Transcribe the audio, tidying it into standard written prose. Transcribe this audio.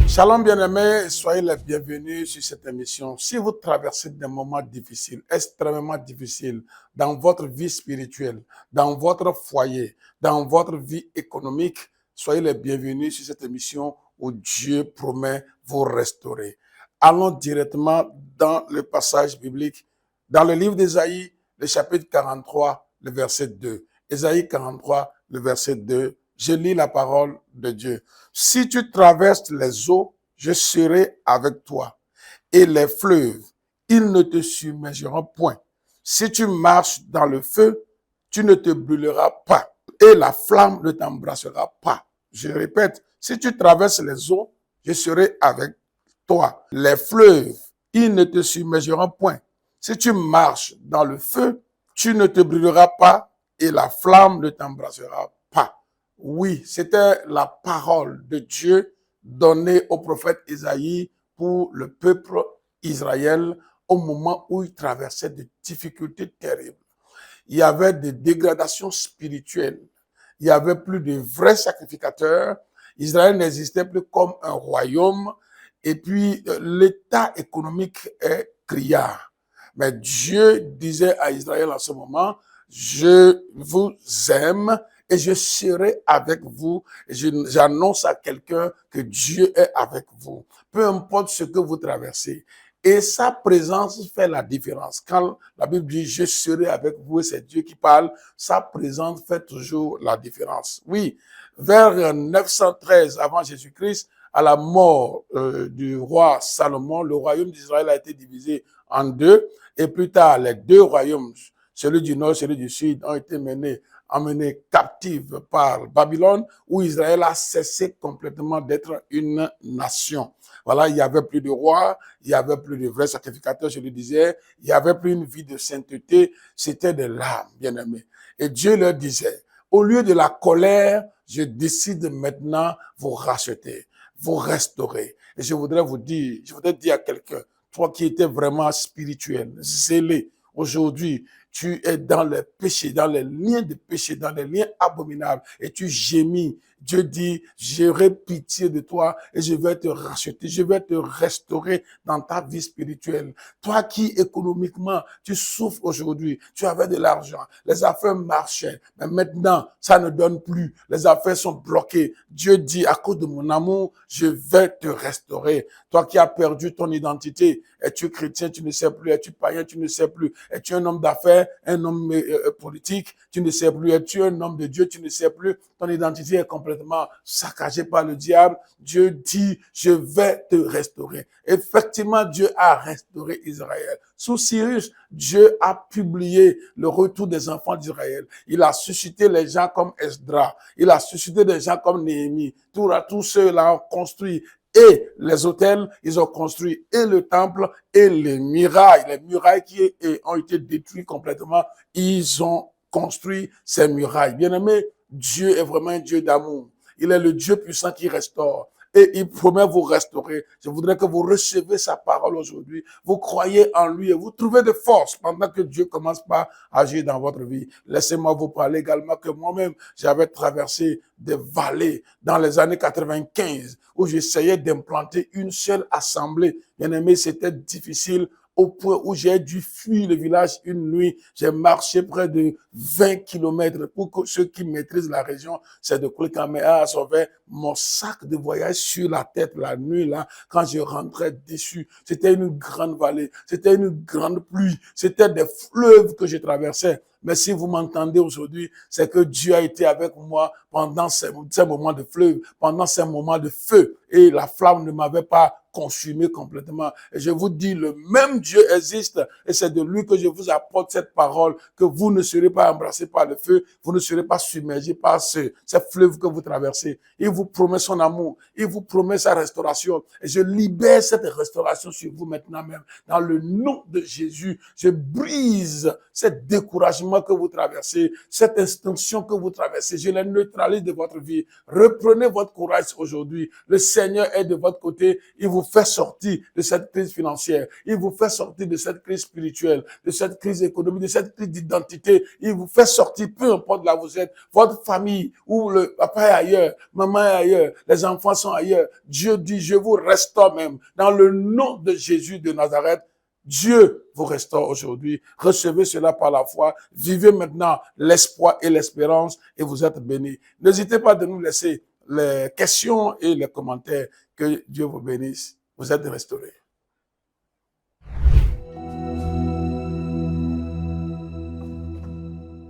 Shalom bien-aimés, soyez les bienvenus sur cette émission. Si vous traversez des moments difficiles, extrêmement difficiles, dans votre vie spirituelle, dans votre foyer, dans votre vie économique, soyez les bienvenus sur cette émission où Dieu promet vous restaurer. Allons directement dans le passage biblique, dans le livre d'Ésaïe, le chapitre 43, le verset 2. Ésaïe 43, le verset 2. Je lis la parole de Dieu. Si tu traverses les eaux, je serai avec toi. Et les fleuves, ils ne te submergeront point. Si tu marches dans le feu, tu ne te brûleras pas. Et la flamme ne t'embrassera pas. Je répète, si tu traverses les eaux, je serai avec toi. Les fleuves, ils ne te submergeront point. Si tu marches dans le feu, tu ne te brûleras pas et la flamme ne t'embrassera pas. Oui, c'était la parole de Dieu donnée au prophète Isaïe pour le peuple Israël au moment où il traversait des difficultés terribles. Il y avait des dégradations spirituelles. Il y avait plus de vrais sacrificateurs. Israël n'existait plus comme un royaume. Et puis, l'état économique est criard. Mais Dieu disait à Israël en ce moment, je vous aime et je serai avec vous. J'annonce à quelqu'un que Dieu est avec vous. Peu importe ce que vous traversez. Et sa présence fait la différence. Quand la Bible dit « je serai avec vous » et c'est Dieu qui parle, sa présence fait toujours la différence. Oui, vers 913 avant Jésus-Christ, à la mort du roi Salomon, le royaume d'Israël a été divisé en deux. Et plus tard, les deux royaumes, celui du nord, celui du sud, ont été emmenés captifs par Babylone, où Israël a cessé complètement d'être une nation. Voilà, il n'y avait plus de roi, il n'y avait plus de vrais sacrificateurs, je le disais, il n'y avait plus une vie de sainteté, c'était de l'âme, bien-aimés. Et Dieu leur disait, au lieu de la colère, je décide maintenant vous racheter, vous restaurer. Et je voudrais dire à quelqu'un, toi qui étais vraiment spirituel, zélé, aujourd'hui, tu es dans les péchés, dans les liens de péché, dans les liens abominables, et tu gémis. Dieu dit, j'aurai pitié de toi et je vais te racheter, je vais te restaurer dans ta vie spirituelle. Toi qui économiquement, tu souffres aujourd'hui, tu avais de l'argent, les affaires marchaient, mais maintenant, ça ne donne plus, les affaires sont bloquées. Dieu dit, à cause de mon amour, je vais te restaurer. Toi qui as perdu ton identité, es-tu chrétien, tu ne sais plus, es-tu païen, tu ne sais plus, es-tu un homme d'affaires, un homme politique, tu ne sais plus, es-tu un homme de Dieu, tu ne sais plus, ton identité est complètement saccagée par le diable. Dieu dit, je vais te restaurer. Effectivement, Dieu a restauré Israël. Sous Cyrus, Dieu a publié le retour des enfants d'Israël. Il a suscité les gens comme Esdras. Il a suscité des gens comme Néhémie. Tous ceux-là ont construit et les hôtels, ils ont construit et le temple et les murailles qui ont été détruites complètement, ils ont construit ces murailles. Bien-aimés, Dieu est vraiment un Dieu d'amour. Il est le Dieu puissant qui restaure. Et il promet vous restaurer. Je voudrais que vous recevez sa parole aujourd'hui. Vous croyez en lui et vous trouvez de force pendant que Dieu commence par agir dans votre vie. Laissez-moi vous parler également que moi-même, j'avais traversé des vallées dans les années 95 où j'essayais d'implanter une seule assemblée. Bien aimé, c'était difficile au point où j'ai dû fuir le village une nuit. J'ai marché près de 20 kilomètres. Pour que ceux qui maîtrisent la région, c'est de Kulkamea, sauver mon sac de voyage sur la tête la nuit, là, quand je rentrais dessus. C'était une grande vallée, c'était une grande pluie, c'était des fleuves que je traversais. Mais si vous m'entendez aujourd'hui, c'est que Dieu a été avec moi pendant ces moments de fleuve, pendant ces moments de feu. Et la flamme ne m'avait pas consumé complètement. Et je vous dis, le même Dieu existe et c'est de lui que je vous apporte cette parole, que vous ne serez pas embrassés par le feu, vous ne serez pas submergés par ces fleuves que vous traversez. Il vous promet son amour, il vous promet sa restauration. Et je libère cette restauration sur vous maintenant même. Dans le nom de Jésus, je brise ce découragement que vous traversez, cette extinction que vous traversez. Je la neutralise de votre vie. Reprenez votre courage aujourd'hui. Le Seigneur est de votre côté. Il vous fait sortir de cette crise financière. Il vous fait sortir de cette crise spirituelle, de cette crise économique, de cette crise d'identité. Il vous fait sortir, peu importe là où vous êtes, votre famille, où le papa est ailleurs, maman est ailleurs, les enfants sont ailleurs. Dieu dit, je vous restaure même. Dans le nom de Jésus de Nazareth, Dieu vous restaure aujourd'hui. Recevez cela par la foi. Vivez maintenant l'espoir et l'espérance et vous êtes bénis. N'hésitez pas de nous laisser les questions et les commentaires. Que Dieu vous bénisse. Vous êtes restaurés.